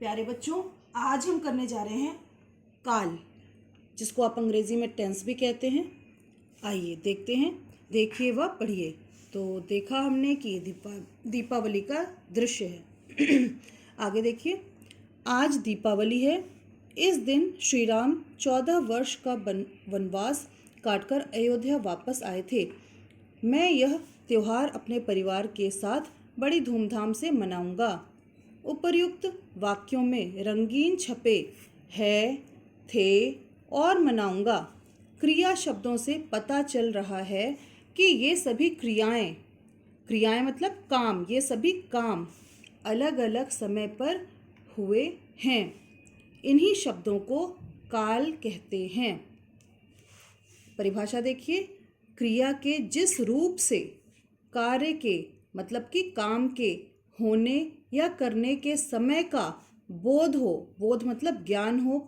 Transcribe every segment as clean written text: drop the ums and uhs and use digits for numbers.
प्यारे बच्चों, आज हम करने जा रहे हैं काल, जिसको आप अंग्रेजी में टेंस भी कहते हैं। आइए देखते हैं, देखिए व पढ़िए। तो देखा हमने कि दीपावली का दृश्य है। आगे देखिए, आज दीपावली है। इस दिन श्री राम 14 वर्ष का वनवास काटकर अयोध्या वापस आए थे। मैं यह त्योहार अपने परिवार के साथ बड़ी धूमधाम से मनाऊंगा। उपर्युक्त वाक्यों में रंगीन छपे है, थे और मनाऊंगा क्रिया शब्दों से पता चल रहा है कि ये सभी क्रियाएं मतलब काम, ये सभी काम अलग अलग समय पर हुए हैं। इन्हीं शब्दों को काल कहते हैं। परिभाषा देखिए, क्रिया के जिस रूप से कार्य के मतलब कि काम के होने या करने के समय का बोध हो, बोध मतलब ज्ञान हो,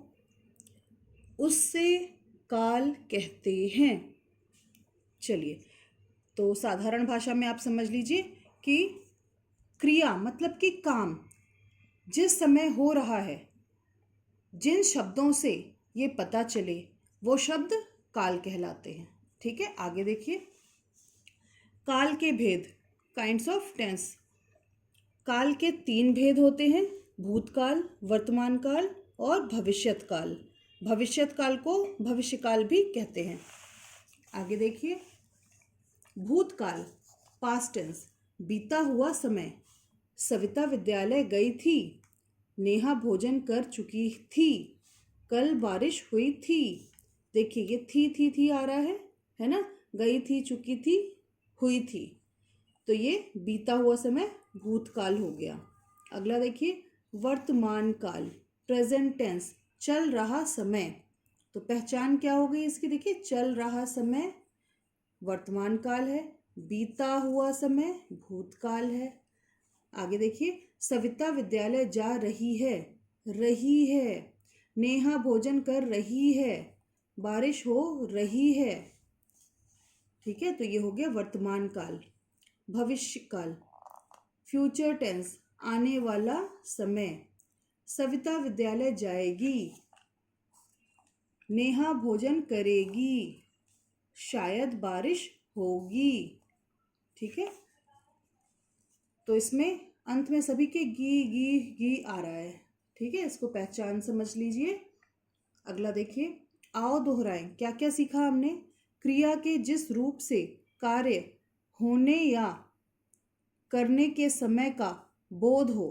उससे काल कहते हैं। चलिए, तो साधारण भाषा में आप समझ लीजिए कि क्रिया मतलब कि काम जिस समय हो रहा है, जिन शब्दों से ये पता चले, वो शब्द काल कहलाते हैं। ठीक है, आगे देखिए। काल के भेद, काइंड्स ऑफ टेंस। काल के 3 भेद होते हैं: भूतकाल, वर्तमान काल और भविष्यत काल। भविष्यत काल को भविष्यकाल भी कहते हैं। आगे देखिए, भूतकाल, पास्ट टेंस, बीता हुआ समय। सविता विद्यालय गई थी, नेहा भोजन कर चुकी थी, कल बारिश हुई थी। देखिए, ये थी आ रहा है ना। गई थी, चुकी थी, हुई थी, तो ये बीता हुआ समय भूतकाल हो गया। अगला देखिए, वर्तमान काल, प्रेजेंट टेंस, चल रहा समय। तो पहचान क्या हो गई इसकी? देखिए, चल रहा समय वर्तमान काल है, बीता हुआ समय भूतकाल है। आगे देखिए, सविता विद्यालय जा रही है, नेहा भोजन कर रही है, बारिश हो रही है। ठीक है, तो ये हो गया वर्तमान काल। भविष्य काल, फ्यूचर टेंस, आने वाला समय। सविता विद्यालय जाएगी, नेहा भोजन करेगी, शायद बारिश होगी। ठीक है, तो इसमें अंत में सभी के गी आ रहा है। ठीक है, इसको पहचान समझ लीजिए। अगला देखिए, आओ दोहराएं। क्या क्या सीखा हमने? क्रिया के जिस रूप से कार्य होने या करने के समय का बोध हो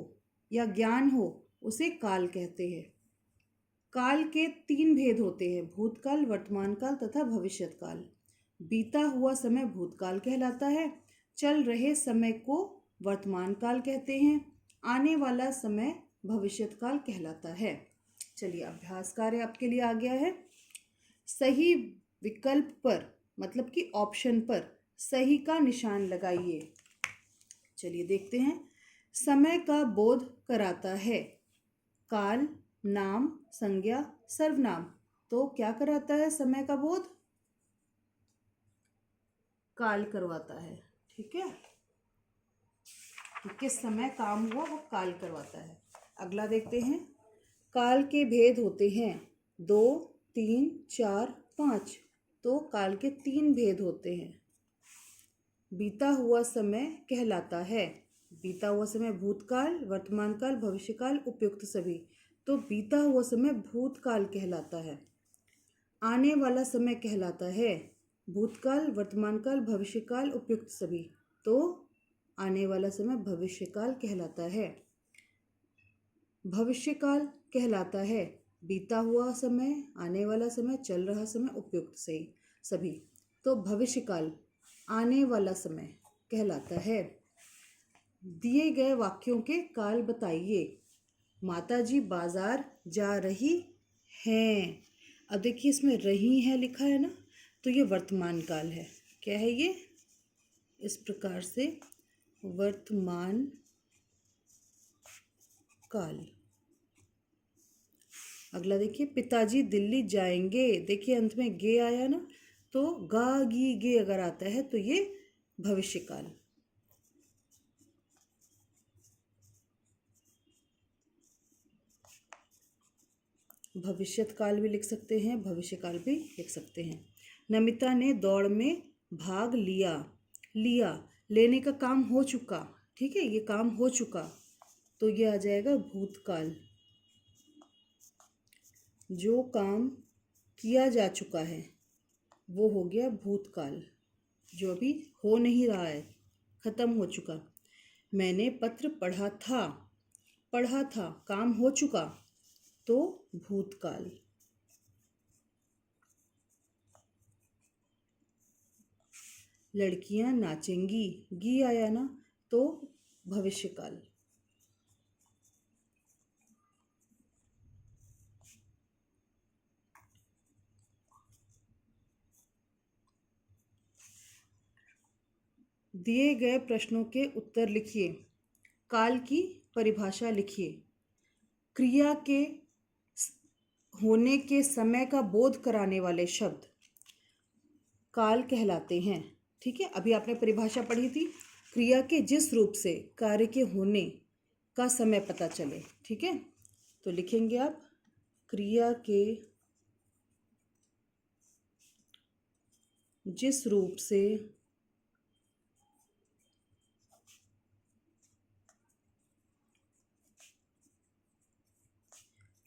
या ज्ञान हो, उसे काल कहते हैं। काल के 3 भेद होते हैं: भूतकाल, वर्तमान काल तथा भविष्यत काल। बीता हुआ समय भूतकाल कहलाता है, चल रहे समय को वर्तमान काल कहते हैं, आने वाला समय भविष्यत काल कहलाता है। चलिए, अभ्यास कार्य आपके लिए आ गया है। सही विकल्प पर मतलब कि ऑप्शन पर सही का निशान लगाइए। चलिए देखते हैं। समय का बोध कराता है, काल, नाम, संज्ञा, सर्वनाम। तो क्या कराता है समय का बोध? काल करवाता है। ठीक है, किस समय काम हुआ वो काल करवाता है। अगला देखते हैं। काल के भेद होते हैं 2, 3, 4, 5। तो काल के 3 भेद होते हैं। बीता हुआ समय कहलाता है, बीता हुआ समय भूतकाल, वर्तमान काल, भविष्यकाल, उपयुक्त सभी। तो बीता हुआ समय भूतकाल कहलाता है। आने वाला समय कहलाता है भूतकाल, वर्तमान काल, भविष्यकाल, उपयुक्त सभी। तो आने वाला समय भविष्यकाल कहलाता है। भविष्यकाल कहलाता है बीता हुआ समय, आने वाला समय, चल रहा समय, उपयुक्त सभी। तो भविष्यकाल आने वाला समय कहलाता है। दिए गए वाक्यों के काल बताइए। माताजी बाजार जा रही हैं। अब देखिए, इसमें रही हैं लिखा है ना, तो ये वर्तमान काल है। क्या है ये? इस प्रकार से वर्तमान काल। अगला देखिए, पिताजी दिल्ली जाएंगे। देखिए, अंत में गे आया ना, तो गा गी गे अगर आता है तो ये भविष्यकाल। भविष्यकाल भी लिख सकते हैं, भविष्यकाल भी लिख सकते हैं। नमिता ने दौड़ में भाग लिया। लिया, लेने का काम हो चुका, ठीक है, ये काम हो चुका, तो ये आ जाएगा भूतकाल। जो काम किया जा चुका है वो हो गया भूतकाल, जो अभी हो नहीं रहा है, खत्म हो चुका। मैंने पत्र पढ़ा था, पढ़ा था, काम हो चुका, तो भूतकाल। लड़कियां नाचेंगी, गी आया ना, तो भविष्यकाल। दिए गए प्रश्नों के उत्तर लिखिए। काल की परिभाषा लिखिए। क्रिया के होने के समय का बोध कराने वाले शब्द काल कहलाते हैं। ठीक है, अभी आपने परिभाषा पढ़ी थी, क्रिया के जिस रूप से कार्य के होने का समय पता चले। ठीक है, तो लिखेंगे आप, क्रिया के जिस रूप से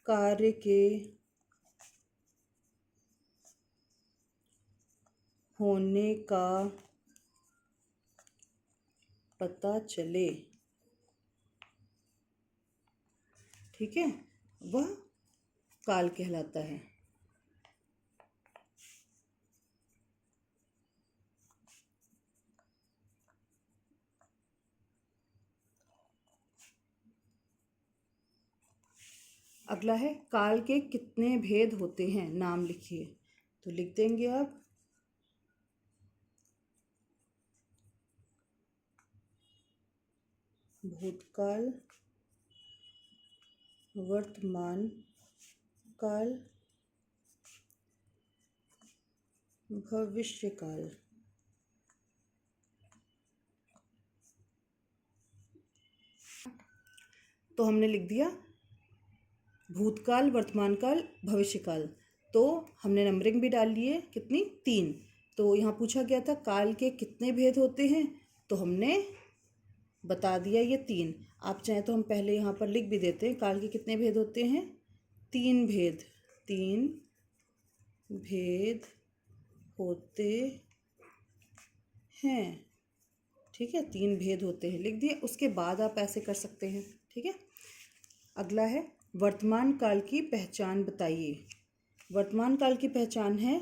कार्य के होने का पता चले, ठीक है, वह काल कहलाता है। अगला है, काल के कितने भेद होते हैं, नाम लिखिए। तो लिख देंगे आप, भूतकाल, वर्तमान काल, भविष्यकाल। तो हमने लिख दिया भूतकाल, वर्तमान काल, भविष्यकाल। तो हमने नंबरिंग भी डाल ली है, कितनी, 3। तो यहाँ पूछा गया था काल के कितने भेद होते हैं, तो हमने बता दिया ये 3। आप चाहें तो हम पहले यहाँ पर लिख भी देते हैं, काल के कितने भेद होते हैं, 3 भेद, 3 भेद होते हैं। ठीक है, 3 भेद होते हैं, लिख दिए। उसके बाद आप ऐसे कर सकते हैं। ठीक है, अगला है, वर्तमान काल की पहचान बताइए। वर्तमान काल की पहचान है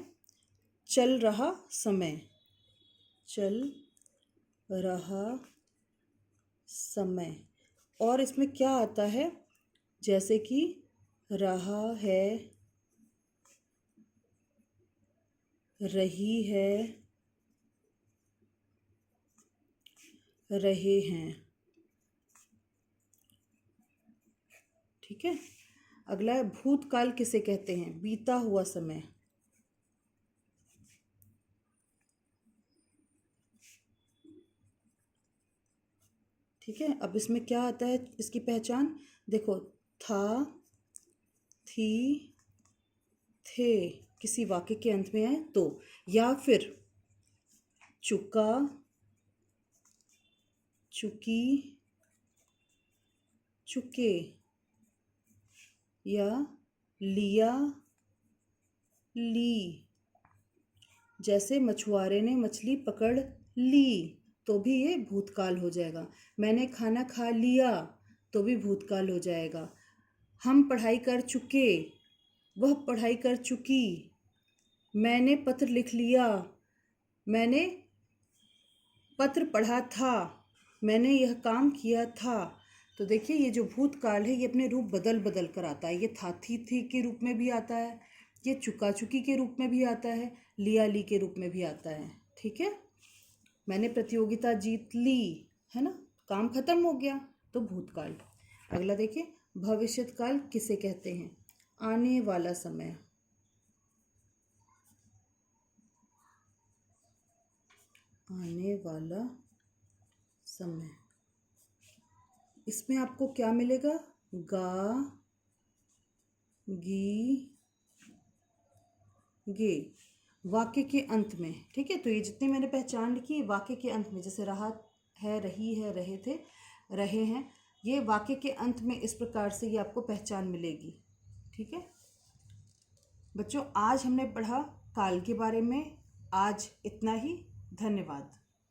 चल रहा समय, चल रहा समय। और इसमें क्या आता है, जैसे कि रहा है, रही है, रहे हैं। ठीक है, अगला है, भूतकाल किसे कहते हैं, बीता हुआ समय। ठीक है, अब इसमें क्या आता है, इसकी पहचान देखो, था, थी, थे, किसी वाक्य के अंत में आए तो, या फिर चुका, चुकी, चुके, या लिया, ली। जैसे मछुआरे ने मछली पकड़ ली, तो भी ये भूतकाल हो जाएगा। मैंने खाना खा लिया, तो भी भूतकाल हो जाएगा। हम पढ़ाई कर चुके, वह पढ़ाई कर चुकी। मैंने पत्र लिख लिया, मैंने पत्र पढ़ा था, मैंने यह काम किया था। तो देखिए, ये जो भूतकाल है ये अपने रूप बदल बदल कर आता है। ये था, थी के रूप में भी आता है, ये चुका, चुकी के रूप में भी आता है, लिया, ली के रूप में भी आता है। ठीक है, मैंने प्रतियोगिता जीत ली, है ना, काम खत्म हो गया, तो भूतकाल। अगला देखिए, भविष्यकाल किसे कहते हैं, आने वाला समय। आने वाला समय, इसमें आपको क्या मिलेगा, गा, गी गे वाक्य के अंत में। ठीक है, तो ये जितनी मैंने पहचान लिखी वाक्य के अंत में, जैसे रहा है, रही है, रहे थे, रहे हैं, ये वाक्य के अंत में इस प्रकार से ये आपको पहचान मिलेगी। ठीक है बच्चों, आज हमने पढ़ा काल के बारे में। आज इतना ही। धन्यवाद।